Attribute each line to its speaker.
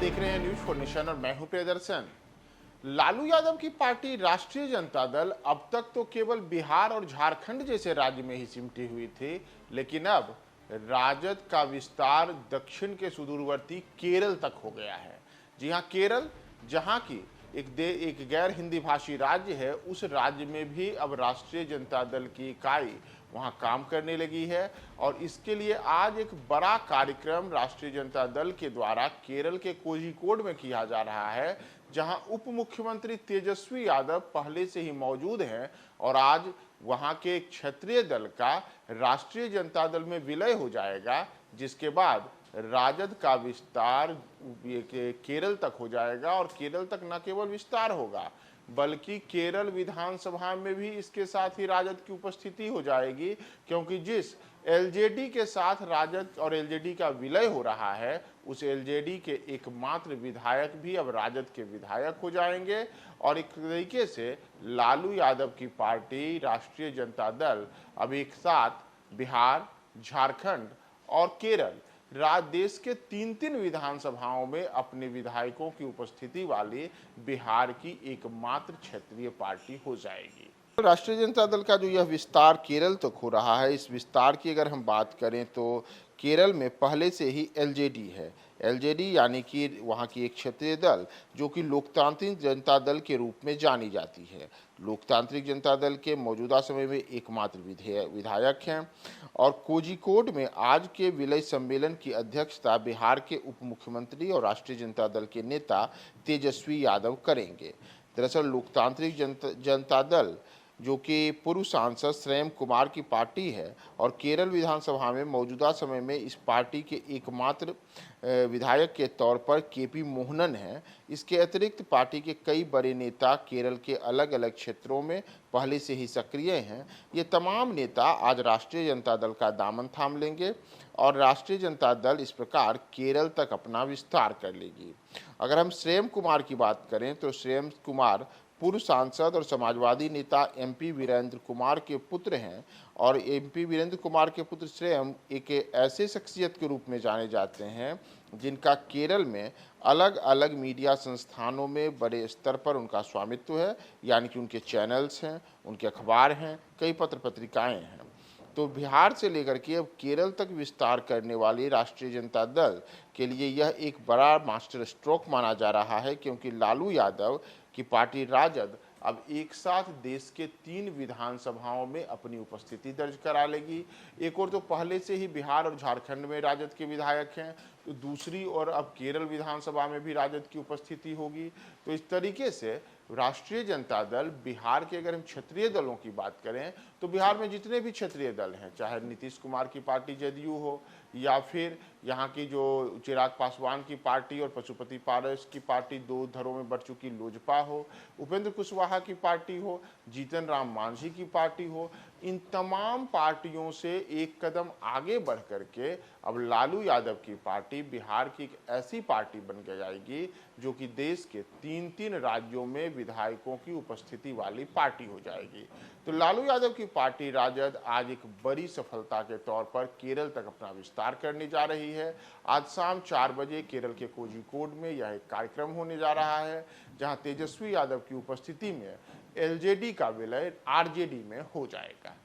Speaker 1: देख रहे हैं न्यूज फॉर नेशन और मैं हूं प्रियदर्शन। लालू यादव की पार्टी राष्ट्रीय जनता दल अब तक तो केवल बिहार और झारखंड जैसे राज्य में ही सिमटी हुई थी, लेकिन अब राजद का विस्तार दक्षिण के सुदूरवर्ती केरल तक हो गया है। जी हां, केरल जहां की एक गैर हिंदी भाषी राज्य है, उस राज्य में भी अब राष्ट्रीय जनता दल की इकाई वहां काम करने लगी है। और इसके लिए आज एक बड़ा कार्यक्रम राष्ट्रीय जनता दल के द्वारा केरल के कोझिकोड में किया जा रहा है, जहां उप मुख्यमंत्री तेजस्वी यादव पहले से ही मौजूद हैं और आज वहां के एक क्षेत्रीय दल का राष्ट्रीय जनता दल में विलय हो जाएगा, जिसके बाद राजद का विस्तार केरल तक हो जाएगा। और केरल तक न केवल विस्तार होगा, बल्कि केरल विधानसभा में भी इसके साथ ही राजद की उपस्थिति हो जाएगी, क्योंकि जिस एलजेडी के साथ राजद और एलजेडी का विलय हो रहा है, उस एलजेडी के एकमात्र विधायक भी अब राजद के विधायक हो जाएंगे। और एक तरीके से लालू यादव की पार्टी राष्ट्रीय जनता दल अब एक साथ बिहार, झारखंड और केरल देश के तीन विधानसभाओं में अपने विधायकों की उपस्थिति वाली बिहार की एकमात्र क्षेत्रीय पार्टी हो जाएगी। राष्ट्रीय जनता दल का जो यह विस्तार केरल तक हो रहा है, इस विस्तार की अगर हम बात करें तो केरल में पहले से ही एलजेडी है। एलजेडी यानी कि वहाँ की एक क्षेत्रीय दल जो कि लोकतांत्रिक जनता दल के रूप में जानी जाती है। लोकतांत्रिक जनता दल के मौजूदा समय में एकमात्र विधायक हैं। और कोझिकोड में आज के विलय सम्मेलन की अध्यक्षता बिहार के उप मुख्यमंत्री और राष्ट्रीय जनता दल के नेता तेजस्वी यादव करेंगे। दरअसल लोकतांत्रिक जनता दल जो कि पूर्व सांसद श्रेम कुमार की पार्टी है और केरल विधानसभा में मौजूदा समय में इस पार्टी के एकमात्र विधायक के तौर पर केपी मोहनन हैं। इसके अतिरिक्त पार्टी के कई बड़े नेता केरल के अलग अलग क्षेत्रों में पहले से ही सक्रिय हैं। ये तमाम नेता आज राष्ट्रीय जनता दल का दामन थाम लेंगे और राष्ट्रीय जनता दल इस प्रकार केरल तक अपना विस्तार कर लेगी। अगर हम श्रेम कुमार की बात करें तो श्रेम कुमार पूर्व सांसद और समाजवादी नेता एमपी वीरेंद्र कुमार के पुत्र हैं। और एमपी वीरेंद्र कुमार के पुत्र श्रेम एक ऐसे शख्सियत के रूप में जाने जाते हैं जिनका केरल में अलग अलग मीडिया संस्थानों में बड़े स्तर पर उनका स्वामित्व है, यानी कि उनके चैनल्स हैं, उनके अखबार हैं, कई पत्र पत्रिकाएँ हैं। तो बिहार से लेकर के अब केरल तक विस्तार करने वाली राष्ट्रीय जनता दल के लिए यह एक बड़ा मास्टर स्ट्रोक माना जा रहा है, क्योंकि लालू यादव की पार्टी राजद अब एक साथ देश के 3 विधानसभाओं में अपनी उपस्थिति दर्ज करा लेगी। एक और तो पहले से ही बिहार और झारखंड में राजद के विधायक हैं, तो दूसरी ओर अब केरल विधानसभा में भी राजद की उपस्थिति होगी। तो इस तरीके से राष्ट्रीय जनता दल बिहार के, अगर हम क्षेत्रीय दलों की बात करें तो बिहार में जितने भी क्षेत्रीय दल हैं, चाहे नीतीश कुमार की पार्टी जदयू हो या फिर यहाँ की जो चिराग पासवान की पार्टी और पशुपति पारस की पार्टी 2 धड़ों में बढ़ चुकी लोजपा हो, उपेंद्र कुशवाहा की पार्टी हो, जीतन राम मांझी की पार्टी हो, इन तमाम पार्टियों से एक कदम आगे बढ़ करके अब लालू यादव की पार्टी बिहार की एक ऐसी पार्टी बन के जाएगी जो कि देश के 3 राज्यों में विधायकों की उपस्थिति वाली पार्टी हो जाएगी। तो लालू यादव की पार्टी राजद आज एक बड़ी सफलता के तौर पर केरल तक अपना विस्तार करने जा रही है। आज शाम 4 बजे केरल के कोझिकोड में यह एक कार्यक्रम होने जा रहा है, जहां तेजस्वी यादव की उपस्थिति में एलजेडी का विलय आरजेडी में हो जाएगा।